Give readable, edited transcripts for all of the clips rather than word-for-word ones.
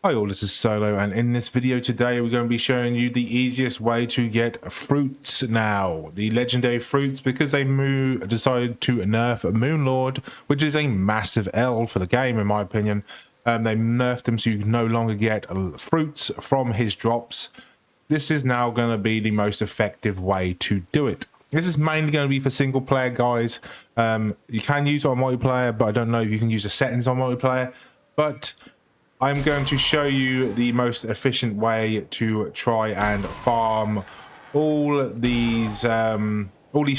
Hi all, this is Solo, and in this video today we're going to be showing you the easiest way to get fruits now. The legendary fruits, because they decided to nerf Moonlord, which is a massive L for the game in my opinion. They nerfed him so you can no longer get fruits from his drops. This is now going to be the most effective way to do it. This is mainly going to be for single player guys. You can use it on multiplayer, but I don't know if you can use the settings on multiplayer. But I'm going to show you the most efficient way to try and farm all these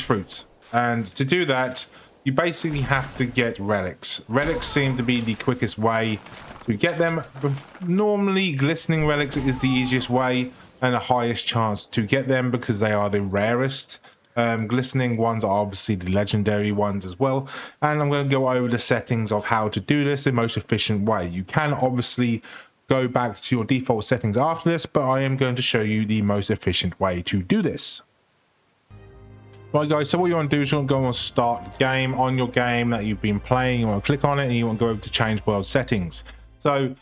fruits. And to do that, you basically have to get relics. Relics seem to be the quickest way to get them. Normally, glistening relics is the easiest way and the highest chance to get them because they are the rarest. Glistening ones are obviously the legendary ones as well, and I'm going to go over the settings of how to do this the most efficient way. You can obviously go back to your default settings after this, but I am going to show you the most efficient way to do this. Right guys, so what you want to do is you want to go and start the game on your game that you've been playing. You want to click on it and you want to go over to change world settings. So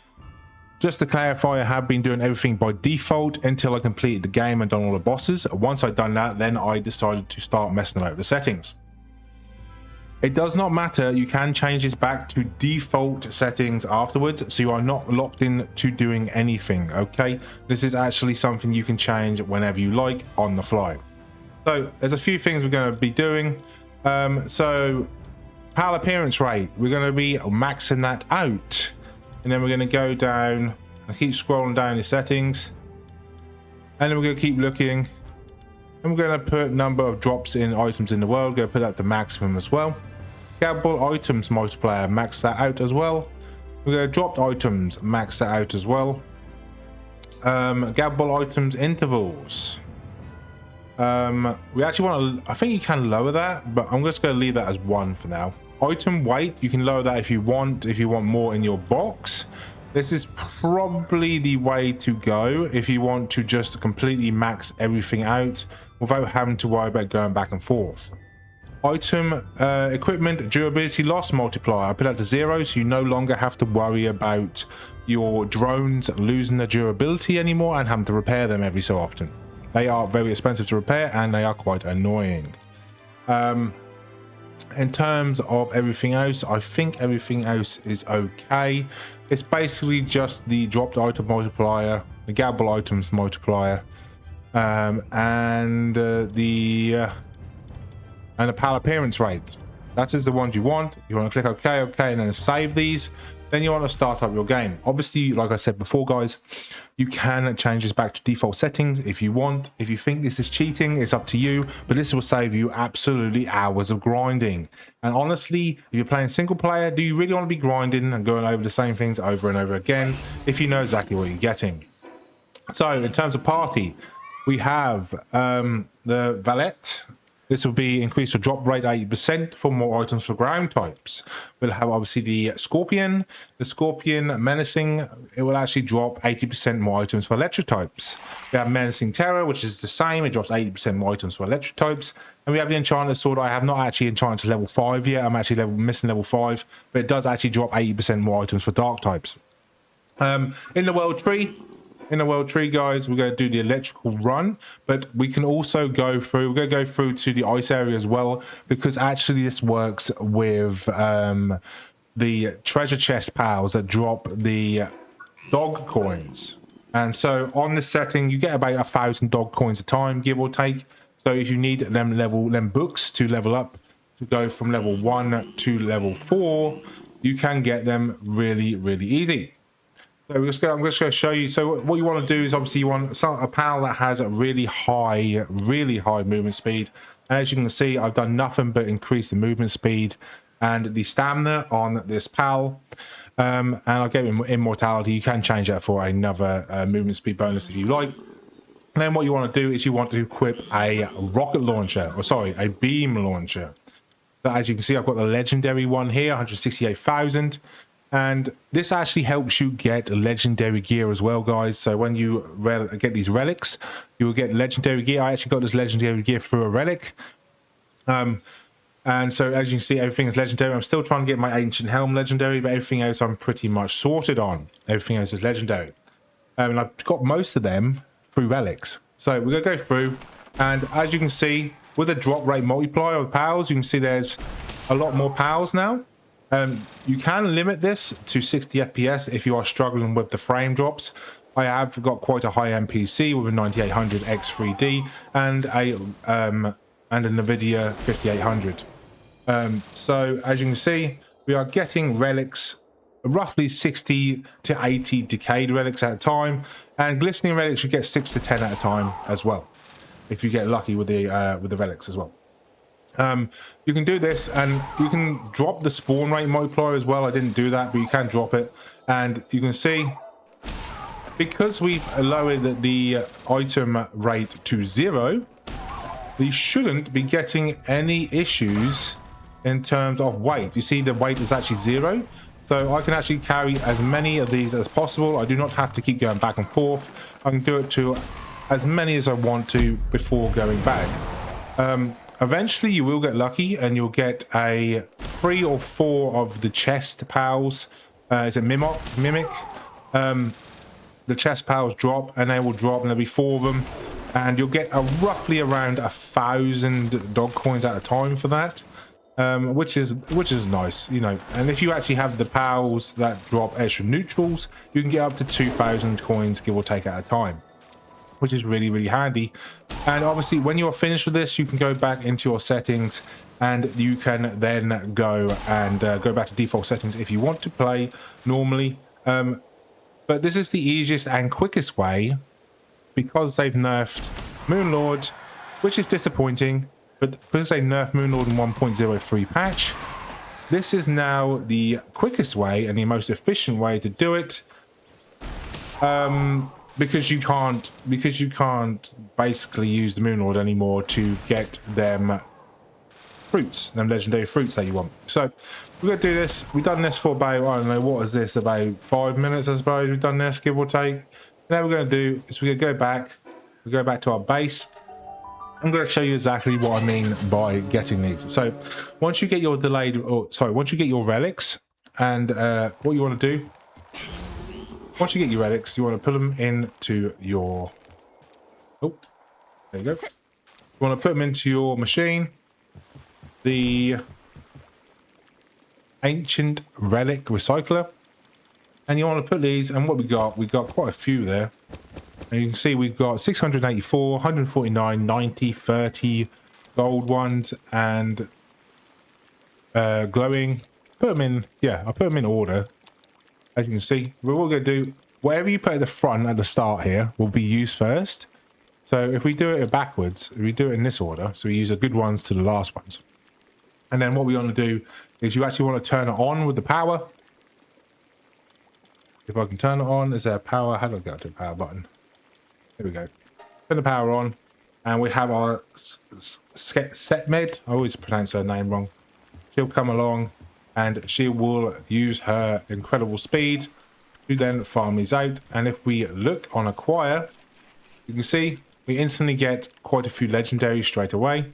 just to clarify, I have been doing everything by default until I completed the game and done all the bosses. Once I'd done that, then I decided to start messing about with the settings. It does not matter, you can change this back to default settings afterwards, so you are not locked in to doing anything, okay? This is actually something you can change whenever you like on the fly. So there's a few things we're going to be doing. So PAL appearance rate, we're going to be maxing that out. And then we're going to go down and keep scrolling down the settings, and then we're going to keep looking, and we're going to put number of drops in items in the world. Going to put that to maximum as well. Gabbable items multiplier, max that out as well. We're going to drop items, max that out as well. Gabbable items intervals, we actually want to, I think you can lower that, but I'm just going to leave that as 1 for now. Item weight, you can lower that if you want more in your box. This is probably the way to go if you want to just completely max everything out without having to worry about going back and forth. Item equipment durability loss multiplier, I put that to 0, so you no longer have to worry about your drones losing their durability anymore and having to repair them every so often. They are very expensive to repair and they are quite annoying. In terms of everything else, I think everything else is okay. It's basically just the dropped item multiplier, the gabbable items multiplier, and the PAL appearance rate. That is the ones you want. You want to click OK, and then save these. Then you want to start up your game. Obviously, like I said before, guys, you can change this back to default settings if you want. If you think this is cheating, it's up to you, but this will save you absolutely hours of grinding. And honestly, if you're playing single player, do you really want to be grinding and going over the same things over and over again if you know exactly what you're getting? So in terms of party, we have the valet. This will be increased your drop rate 80% for more items for ground types. We'll have obviously the Scorpion. The Scorpion Menacing, it will actually drop 80% more items for electric types. We have Menacing Terror, which is the same. It drops 80% more items for electric types. And we have the Enchanted Sword. I have not actually enchanted to level 5 yet. I'm actually missing level 5. But it does actually drop 80% more items for dark types. In the World Tree, guys, we're going to do the electrical run, but we can also go through, we're going to go through to the ice area as well, because actually this works with the treasure chest pals that drop the dog coins. And so on this setting, you get about 1,000 dog coins a time, give or take. So if you need them books to level up, to go from level 1 to level 4, you can get them really, really easy. So I'm just going to show you. So what you want to do is obviously you want a pal that has a really high movement speed. And as you can see, I've done nothing but increase the movement speed and the stamina on this pal. And I'll give him immortality. You can change that for another movement speed bonus if you like. And then what you want to do is you want to equip a rocket launcher, or sorry, a beam launcher. So as you can see, I've got the legendary one here, 168,000. And this actually helps you get legendary gear as well, guys. So when you get these relics, you will get legendary gear. I actually got this legendary gear through a relic. And so as you can see, everything is legendary. I'm still trying to get my ancient helm legendary, but everything else I'm pretty much sorted on. Everything else is legendary. And I've got most of them through relics. So we're going to go through, and as you can see, with a drop rate multiplier of powers, you can see there's a lot more powers now. You can limit this to 60 FPS if you are struggling with the frame drops. I have got quite a high MPC with a 9800 X3D and a NVIDIA 5800. So as you can see, we are getting relics, roughly 60 to 80 decayed relics at a time, and glistening relics you get 6 to 10 at a time as well, if you get lucky with the relics as well. You can do this, and you can drop the spawn rate multiplier as well. I didn't do that, but you can drop it, and you can see because we've lowered the item rate to 0, we shouldn't be getting any issues in terms of weight. You see the weight is actually 0, so I can actually carry as many of these as possible. I do not have to keep going back and forth. I can do it to as many as I want to before going back. Eventually you will get lucky and you'll get a 3 or 4 of the chest pals. It's a mimic. The chest pals drop, and they will drop, and there'll be 4 of them, and you'll get roughly around 1,000 dog coins at a time for that, which is nice, you know. And if you actually have the pals that drop extra neutrals, you can get up to 2,000 coins, give or take, at a time, which is really, really handy. And obviously when you're finished with this, you can go back into your settings, and you can then go back to default settings if you want to play normally. But this is the easiest and quickest way, because they've nerfed Moonlord, which is disappointing, but because they nerfed Moonlord in 1.0.3 patch, this is now the quickest way and the most efficient way to do it. Because you can't basically use the Moonlord anymore to get them legendary fruits that you want. So we're gonna do this. We've done this for about, I don't know, what is this, about 5 minutes, I suppose we've done this, give or take. Now what we're gonna do is we're gonna go back to our base. I'm going to show you exactly what I mean by getting these. So once you get your once you get your relics, and what you want to do, once you get your relics, you want to put them into your, there you go. You want to put them into your machine, the ancient relic recycler, and you want to put these, and what we got quite a few there, and you can see we've got 684, 149, 90, 30 gold ones, and glowing. Put them in, I put them in order. As you can see, we're all going to do whatever you put at the front at the start here will be used first. So if we do it backwards, we do it in this order, so we use the good ones to the last ones. And then what we want to do is you actually want to turn it on with the power. If I can turn it on, is there a power? How do I get to the power button? There we go. Turn the power on, and we have our Setmed. I always pronounce her name wrong. She'll come along, and she will use her incredible speed to then farm these out. And if we look on acquire, you can see we instantly get quite a few legendaries straight away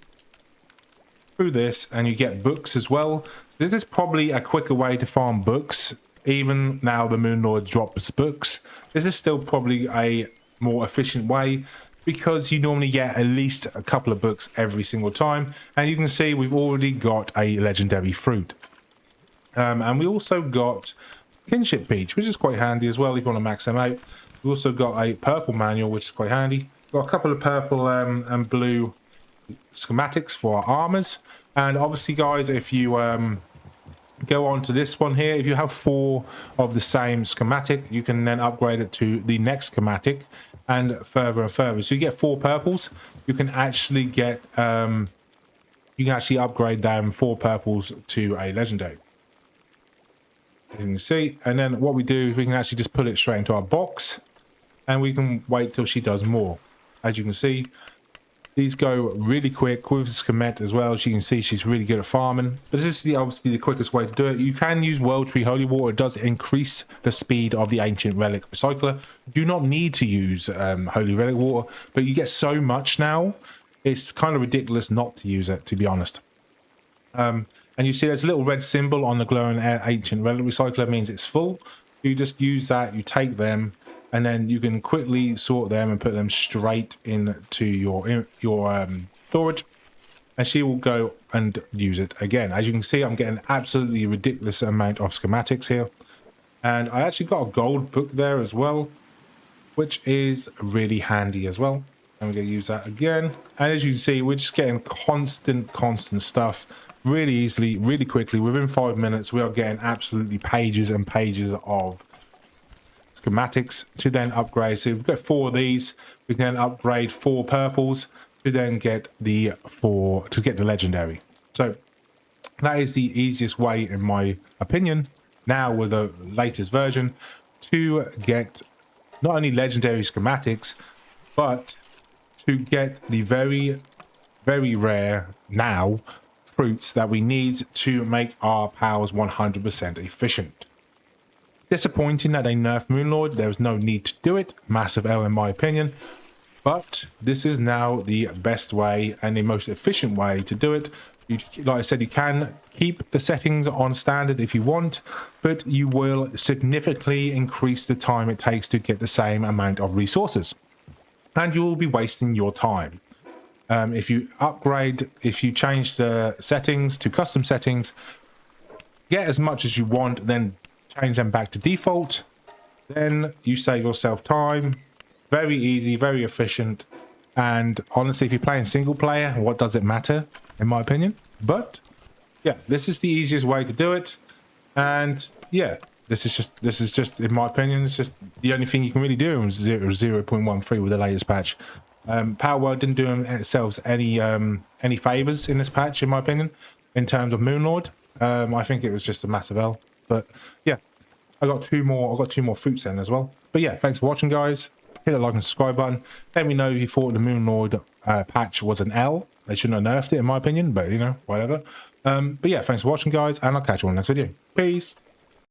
through this, and you get books as well. This is probably a quicker way to farm books. Even now the Moonlord drops books, this is still probably a more efficient way, because you normally get at least a couple of books every single time. And you can see we've already got a legendary fruit. And we also got Kinship Peach, which is quite handy as well if you want to max them out. We also got a purple manual, which is quite handy. Got a couple of purple and blue schematics for our armors. And obviously, guys, if you go on to this one here, if you have 4 of the same schematic, you can then upgrade it to the next schematic and further and further. So you get 4 purples, you can actually get you can actually upgrade them 4 purples to a legendary, as you can see. And then what we do is we can actually just put it straight into our box, and we can wait till she does more. As you can see, these go really quick with Schemet as well. As you can see, she's really good at farming. But this is obviously the quickest way to do it. You can use World Tree Holy Water. It does increase the speed of the Ancient Relic Recycler. You do not need to use Holy Relic Water, but you get so much now, it's kind of ridiculous not to use it, to be honest. And you see there's a little red symbol on the glowing ancient relic recycler, means it's full. You just use that, you take them, and then you can quickly sort them and put them straight into your storage, and she will go and use it again. As you can see, I'm getting an absolutely ridiculous amount of schematics here, and I actually got a gold book there as well, which is really handy as well. And we're going to use that again. And as you can see, we're just getting constant stuff really easily, really quickly. Within 5 minutes, we are getting absolutely pages and pages of schematics to then upgrade. So we've got 4 of these. We can then upgrade 4 purples to then get the legendary. So that is the easiest way, in my opinion, now with the latest version, to get not only legendary schematics, but to get the very, very rare now fruits that we need to make our powers 100% efficient. It's disappointing that they nerfed Moonlord. There was no need to do it. Massive L in my opinion. But this is now the best way and the most efficient way to do it. Like I said, you can keep the settings on standard if you want, but you will significantly increase the time it takes to get the same amount of resources. And you will be wasting your time. If you upgrade, if you change the settings to custom settings, get as much as you want, then change them back to default, then you save yourself time. Very easy, very efficient. And honestly, if you're playing single player, what does it matter, in my opinion? But yeah, this is the easiest way to do it. And yeah, this is just in my opinion, it's just the only thing you can really do in 0.13 with the latest patch. Palworld didn't do themselves any favors in this patch, in my opinion, in terms of Moonlord. I think it was just a massive L. But yeah, I got two more fruits in as well. But yeah, thanks for watching, guys. Hit the like and subscribe button. Let me know if you thought the Moonlord patch was an L. They shouldn't have nerfed it, in my opinion, but you know, whatever. But yeah, thanks for watching, guys, and I'll catch you on the next video. Peace.